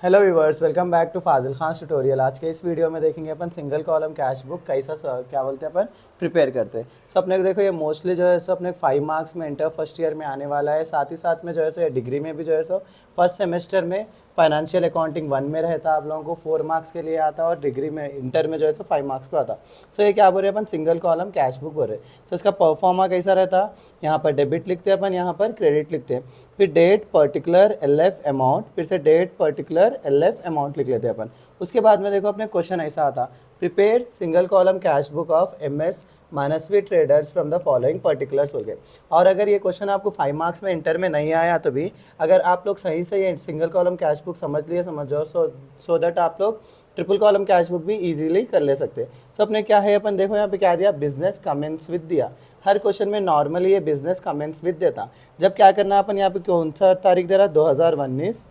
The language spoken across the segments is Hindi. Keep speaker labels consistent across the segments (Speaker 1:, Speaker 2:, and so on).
Speaker 1: Hello viewers, welcome back to Fazil Khan tutorial. आज के इस वीडियो में देखेंगे अपन सिंगल कॉलम कैश बुक कैसा क्या बोलते हैं अपन प्रिपेयर करते हैं। सो अपने को देखो ये मोस्टली जो है सो अपने 5 मार्क्स में इंटर फर्स्ट ईयर में आने वाला है। साथ ही साथ में जो है सो डिग्री में भी जो है सो फर्स्ट सेमेस्टर में फाइनेंशियल अकाउंटिंग 1 में रहता है, आप लोगों को 4 मार्क्स के लिए आता है और डिग्री में इंटर में जो है सो 5 मार्क्स को आता। सो ये क्या बोल रहे हैं अपन, सिंगल कॉलम कैश बुक बोल रहे हैं। सो इसका परफॉर्मा कैसा रहता है, यहाँ पर डेबिट लिखते हैं अपन, यहाँ पर क्रेडिट लिखते हैं, फिर डेट पर्टिकुलर LF अमाउंट, फिर से डेट पर्टिकुलर LF अमाउंट लिख लेते हैं अपन। उसके बाद में देखो अपने क्वेश्चन ऐसा आता, prepare single column cash book of MS Manasvi traders from the following particulars हो गए। और अगर ये क्वेश्चन आपको 5 मार्क्स में इंटर में नहीं आया तो भी अगर आप लोग सही से ये सिंगल कॉलम कैश बुक समझ लिए समझ जाओ सो दैट आप लोग ट्रिपल कॉलम कैश बुक भी इजीली कर ले सकते हैं। सो अपने क्या है अपन देखो यहाँ पे क्या दिया, बिजनेस कमेंस विद दिया। हर क्वेश्चन में नॉर्मली ये बिजनेस कमेंस विद देता। जब क्या करना अपन यहाँ पे कौन सा तारीख दे रहा, 2019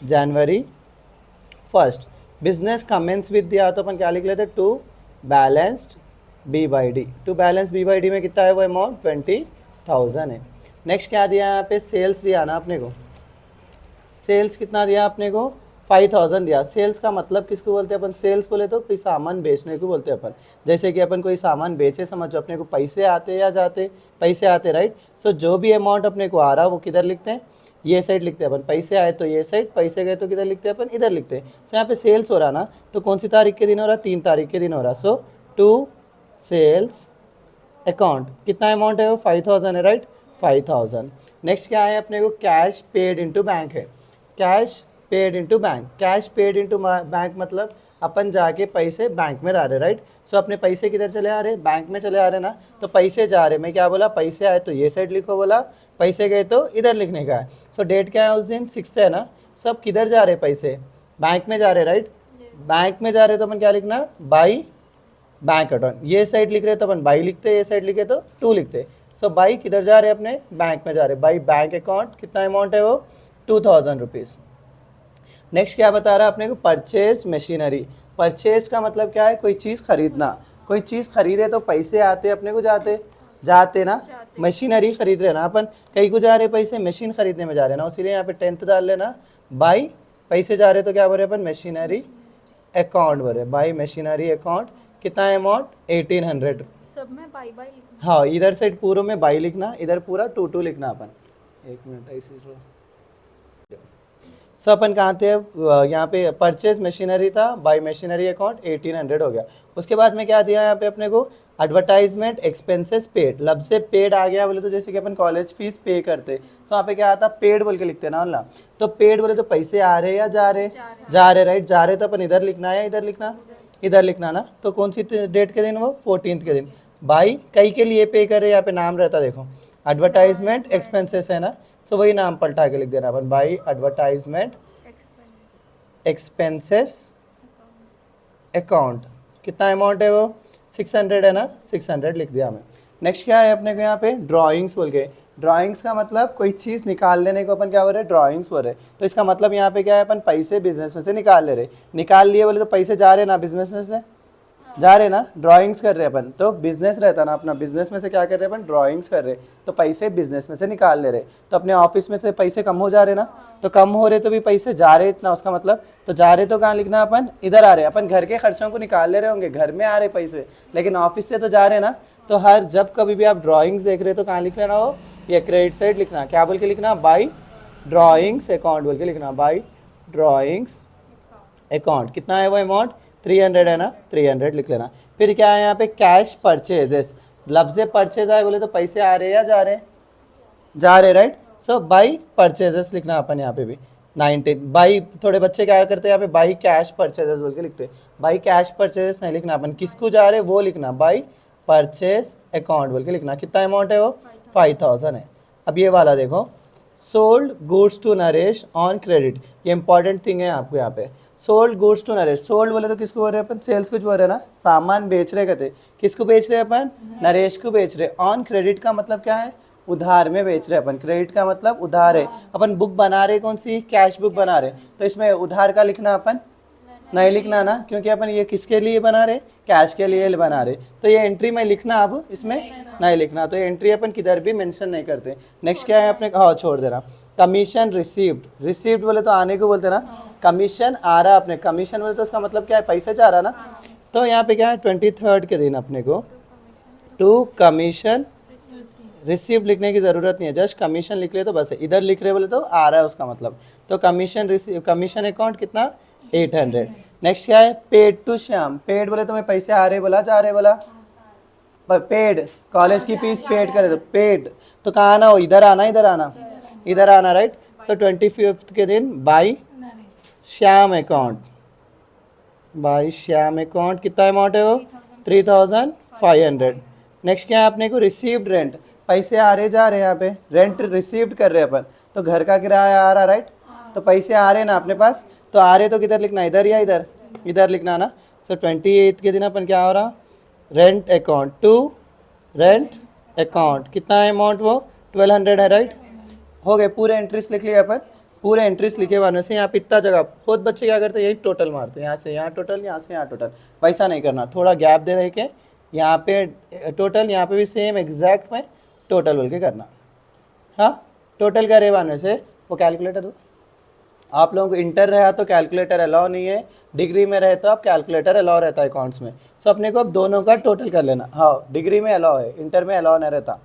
Speaker 1: जनवरी 1 बिजनेस कमेंस विद दिया तो अपन क्या लिख लेते, to balanced B/D। To balance B/D में कितना है वो अमाउंट 20,000 है। नेक्स्ट क्या दिया यहाँ पे, सेल्स दिया ना अपने को, सेल्स कितना दिया अपने को 5,000 दिया। सेल्स का मतलब किसको बोलते हैं अपन, सेल्स बोले तो कोई सामान बेचने को बोलते हैं अपन। जैसे कि अपन कोई सामान बेचे समझो, अपने को पैसे आते या जाते, पैसे आते राइट। सो जो भी अमाउंट अपने को आ रहा वो किधर लिखते हैं, ये साइड लिखते हैं अपन। पैसे आए तो ये साइड, पैसे गए तो किधर लिखते हैं अपन, इधर लिखते हैं। सो यहाँ पे सेल्स हो रहा ना, तो कौन सी तारीख के दिन हो रहा, 3 तारीख के दिन हो रहा। सो टू सेल्स अकाउंट कितना अमाउंट है वो 5,000 है राइट, 5,000। नेक्स्ट क्या है अपने को, कैश पेड इनटू बैंक है। Cash paid into bank, cash paid into bank मतलब अपन जाके पैसे बैंक में डाल रहे राइट। सो अपने पैसे किधर चले आ रहे, बैंक में चले आ रहे ना, तो पैसे जा रहे। मैं क्या बोला, पैसे आए तो ये साइड लिखो बोला, पैसे गए तो इधर लिखने का है। सो डेट क्या है उस दिन 6 है ना, सब किधर जा रहे पैसे, बैंक में जा रहे राइट। बैंक में जा रहे तो अपन क्या लिखना, बाई बैंक अकाउंट। ये साइड लिख रहे तो अपन बाई लिखते, ये साइड लिखे तो टू लिखते। सो बाई किधर जा रहे अपने, बैंक में जा रहे, बाई बैंक अकाउंट। कितना अमाउंट है वो 2,000 रुपीज़। नेक्स्ट क्या बता रहा है अपने को, परचेज मशीनरी। परचेज का मतलब क्या है, कोई चीज़ खरीदना। कोई चीज़ खरीदे तो पैसे आते अपने को, जाते ना। मशीनरी खरीद रहे ना अपन, कहीं को जा रहे पैसे, मशीन खरीदने में जा रहे ना, इसीलिए यहाँ पे 10th डाल लेना। बाई पैसे जा रहे तो क्या बोल रहे अपन, मशीनरी अकाउंट बोल रहे, बाई मशीनरी अकाउंट। कितना अमाउंट 1,800।
Speaker 2: सब में बाई बाई लिखना।
Speaker 1: हाँ, इधर साइड पूरे में बाई लिखना, इधर पूरा 2 लिखना अपन। 1 मिनट ऐसे सो अपन कहाँ थे, यहाँ पे परचेज मशीनरी था, बाई मशीनरी अकाउंट 1,800 हो गया। उसके बाद में क्या दिया यहाँ पे अपने को, एडवर्टाइजमेंट एक्सपेंसेस पेड। लब से पेड आ गया बोले तो जैसे कि अपन कॉलेज फीस पे करते, सो यहाँ पे क्या आता, पेड बोल के लिखते ना ना। तो पेड बोले तो पैसे आ रहे या जा रहे, जा रहे राइट। जा रहे तो अपन इधर लिखना है या इधर लिखना, इधर लिखना ना। तो कौन सी डेट के दिन, वो 14th के दिन। बाई कई के लिए पे कर रहे, यहाँ पे नाम रहता देखो, एडवर्टाइजमेंट एक्सपेंसेस है ना। सो वही नाम पलटा के लिख देना अपन, बाई एडवर्टाइजमेंट एक्सपेंसेस अकाउंट। कितना अमाउंट है वो 600 है ना, 600 लिख दिया हमें। नेक्स्ट क्या है अपने को यहाँ पे, ड्राइंग्स बोल के। ड्राइंग्स का मतलब कोई चीज़ निकाल लेने को अपन क्या बोल रहे हैं, ड्राइंग्स बोल रहे। तो इसका मतलब यहाँ पे क्या है, अपन पैसे बिजनेस में से निकाल ले रहे। निकाल लिए बोले तो पैसे जा रहे ना बिजनेस में से, जा रहे ना, ड्राइंग्स कर रहे अपन। तो बिजनेस रहता ना अपना, बिजनेस में से क्या कर रहे अपन, ड्राइंग्स कर रहे, तो पैसे बिजनेस में से निकाल ले रहे। तो अपने ऑफिस में से पैसे कम हो जा रहे ना, तो कम हो रहे तो भी पैसे जा रहे इतना, उसका मतलब तो जा रहे तो कहाँ लिखना अपन, इधर आ रहे। अपन घर के खर्चों को निकाल ले रहे होंगे, घर में आ रहे पैसे, लेकिन ऑफिस से तो जा रहे ना। तो हर जब कभी भी आप ड्राइंग्स देख रहे तो कहाँ लिख लेना हो, ये क्रेडिट साइड लिखना। क्या बोल के लिखना, बाई ड्राइंग्स अकाउंट बोल के लिखना, बाई ड्राइंग्स अकाउंट। कितना है वो अमाउंट 300 है ना, 300 लिख लेना। फिर क्या है यहाँ पे, कैश परचेजेस। लब से परचेज आए बोले तो पैसे आ रहे या जा रहे, जा रहे राइट। सो बाई परचेजेस लिखना अपन यहाँ पे भी 19। बाई थोड़े बच्चे क्या करते हैं यहाँ पे, बाई कैश परचेजेस बोल के लिखते। बाई कैश परचेजेस नहीं लिखना अपन, किसको जा रहे वो लिखना, बाई परचेज अकाउंट बोल के लिखना। कितना अमाउंट है वो 5,000 है। अब ये वाला देखो, sold goods to Naresh on credit. ये इंपॉर्टेंट थिंग है आपको यहाँ पे, sold goods to Naresh. Sold बोले तो किसको बोल रहे हैं अपन, सेल्स कुछ बोल रहे हैं ना, सामान बेच रहे कहते। किसको बेच रहे हैं अपन, नरेश को बेच रहे। ऑन क्रेडिट का मतलब क्या है, उधार में बेच रहे अपन। क्रेडिट का मतलब उधार है। अपन बुक बना रहे कौन सी, कैश बुक बना रहे, तो इसमें उधार का लिखना अपन नहीं लिखना ना, क्योंकि अपन ये किसके लिए बना रहे, कैश के लिए बना रहे। तो ये एंट्री में लिखना, अब इसमें नहीं लिखना। तो ये एंट्री अपन किधर भी मेंशन नहीं करते। नेक्स्ट क्या है अपने, हाँ छोड़ देना। कमीशन रिसीव्ड, रिसीव्ड बोले तो आने को बोलते ना, कमीशन आ रहा है अपने, कमीशन बोले तो उसका मतलब क्या है, पैसे जा रहा ना। तो यहाँ पे क्या है 23rd के दिन अपने को टू कमीशन रिसीव लिखने की ज़रूरत नहीं है, जस्ट कमीशन लिख ले तो बस है। इधर लिख रहे बोले तो आ रहा है उसका मतलब। तो कमीशन रिसीव, कमीशन अकाउंट कितना 800। नेक्स्ट क्या है पेड टू श्याम। पेड बोले तो मैं पैसे आ रहे बोला जा रहे बोला, पेड कॉलेज की फीस पेड करे तो पेड। तो कहाँ आना हो, इधर आना, इधर आना, इधर आना, राइट। सो 25th के दिन by Shyam account, by Shyam account कितना अमाउंट है वो 3500। नेक्स्ट क्या है अपने को रिसीव्ड रेंट, पैसे आ रहे जा रहे यहाँ पे, रेंट रिसीव्ड कर रहे अपन, तो घर का किराया आ रहा, राइट। तो पैसे आ रहे ना अपने पास, तो आ रहे तो किधर लिखना, इधर या इधर, इधर लिखना ना। सो 28th के दिन अपन क्या हो रहा, rent account to rent account, कितना है अमाउंट वो 1200 है, राइट। हो गए पूरे एंट्रीज लिख लिया अपन। पूरे एंट्रीज लिखे वाले से यहाँ पे इतना जगह बहुत बच्चे क्या करते हैं, यही टोटल मारते हैं, यहाँ से यहाँ टोटल, यहाँ से यहाँ टोटल। वैसा नहीं करना, थोड़ा गैप दे दे के यहाँ पे टोटल, यहाँ पे भी सेम एग्जैक्ट में टोटल बोल के करना। हाँ टोटल करे वाले से वो कैलकुलेटर दो। आप लोगों को इंटर रहा तो कैलकुलेटर अलाउ नहीं है, डिग्री में रहे तो आप कैलकुलेटर अलाउ रहता है अकाउंट्स में। सो अपने को अब दोनों का टोटल कर लेना। हाँ डिग्री में अलाउ है, इंटर में अलाउ नहीं रहता।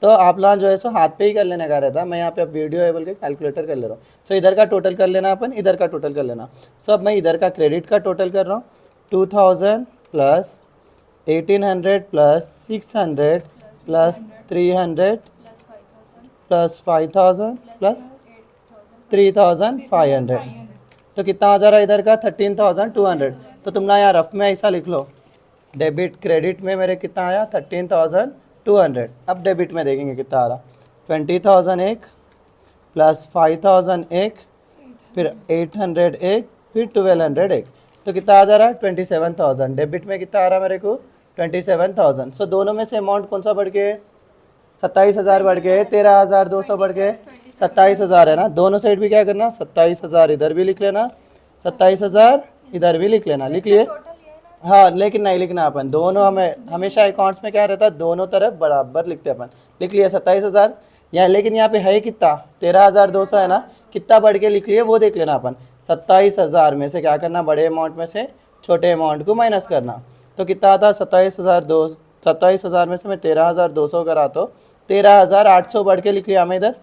Speaker 1: तो आप लोग जो है सो हाथ पे ही कर लेने का रहता। मैं यहाँ पे अब वीडियो है बोल के कैलकुलेटर कर ले रहा हूँ। सो इधर का टोटल कर लेना अपन, इधर का टोटल कर लेना। सो अब मैं इधर का क्रेडिट का टोटल कर रहा हूँ 2000 plus 1800 plus 600 plus 300 plus 5000 plus 3500। तो कितना आ जा रहा है इधर का 13200। तो तुम ना यार रफ में ऐसा लिख लो, डेबिट क्रेडिट में मेरे कितना आया 13200। अब डेबिट में देखेंगे कितना आ रहा, 20000 एक प्लस 5000 एक, फिर 800 एक, फिर 1200 एक। तो कितना आ जा रहा है 27000। डेबिट में कितना आ रहा है मेरे को 27000। सो दोनों में से अमाउंट कौन सा बढ़ के 27000 बढ़ के 13200 बढ़ के 27000 है ना। दोनों साइड भी क्या करना 27000 इधर भी लिख लेना, 27000 इधर भी लिख लेना, लिख लिए। हाँ लेकिन नहीं लिखना अपन, दोनों हमें हमेशा अकाउंट्स में क्या रहता है दोनों तरफ बराबर लिखते अपन। लिख लिया 27000 यहाँ, लेकिन यहाँ पे है कितना 13200 है ना, कितना बढ़ के लिख लिए वो देख लेना अपन। 27000 में से क्या करना, बड़े अमाउंट में से छोटे अमाउंट को माइनस करना। तो कितना आता 27000 में से मैं 13200 करा तो 13800 बढ़ के लिख लिया मैं इधर।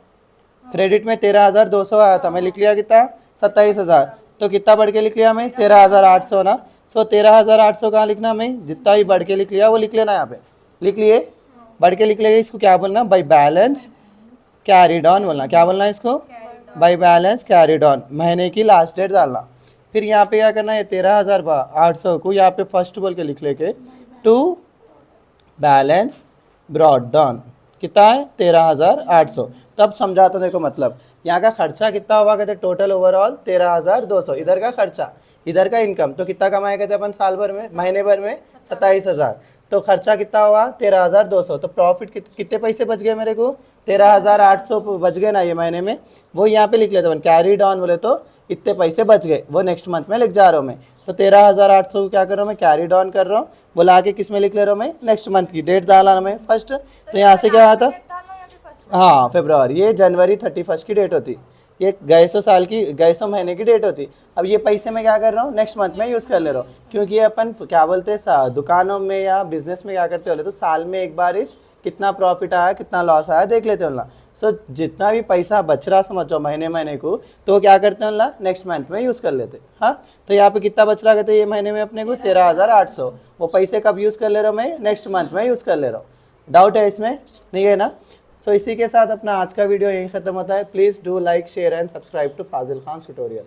Speaker 1: क्रेडिट में 13200 आया था, मैं लिख लिया कितना 27000। तो कितना बढ़ के लिख लिया मैं 13800 ना। सो 13800 कहाँ लिखना, मैं जितना ही बढ़ के लिख लिया वो लिख लेना यहाँ पे। लिख लिए, बढ़ के लिख लेगा। इसको क्या बोलना, बाई बैलेंस कैरिड ऑन बोलना। क्या बोलना है इसको, बाई बैलेंस कैरिड ऑन। महीने की लास्ट डेट डालना। फिर यहाँ पे क्या करना है 13800 को यहाँ पे फर्स्ट बोल के लिख लेके टू बैलेंस ब्रॉड डाउन। कितना है 13800। तब समझाता देखो मतलब यहाँ का खर्चा कितना हुआ कहते टोटल ओवरऑल 13200। इधर का खर्चा, इधर का इनकम, तो कितना कमाए कहते अपन साल भर में, महीने भर में 27000। तो खर्चा कितना हुआ 13200। तो प्रॉफिट कितने पैसे बच गए मेरे को 13800 बच गए ना ये महीने में। वो यहाँ पे लिख लेते अपन कैरी डाउन बोले तो इतने पैसे बच गए, वो नेक्स्ट मंथ में लिख जा रहा हूँ मैं। तो 13800 को क्या कर रहा हूँ मैं कैरी डाउन कर रहा हूँ, बोला के किस में लिख ले रहा हूँ मैं, नेक्स्ट मंथ की डेट डाला मैं फर्स्ट। तो यहाँ से क्या आता, हाँ फरवरी, ये जनवरी 31 की डेट होती, ये गए सौ साल की, गए सौ महीने की डेट होती। अब ये पैसे मैं क्या कर रहा हूँ नेक्स्ट मंथ में यूज़ कर ले रहा हूँ, क्योंकि ये अपन क्या बोलते हैं दुकानों में या बिजनेस में क्या करते हो तो साल में एक बार कितना प्रॉफिट आया कितना लॉस आया देख लेते हो ना। सो जितना भी पैसा बच रहा समझो महीने महीने को, तो क्या करते हैं ना नेक्स्ट मंथ में यूज़ कर लेते। हाँ तो यहाँ पे कितना बच रहा कहते ये महीने में अपने को 13800। वो पैसे कब यूज़ कर ले रहा हूँ मैं, नेक्स्ट मंथ में यूज़ कर ले रहा हूँ। डाउट है इसमें, नहीं है ना। सो इसी के साथ अपना आज का वीडियो यहीं ख़त्म होता है। Please do like share and subscribe to Fazil Khan tutorial.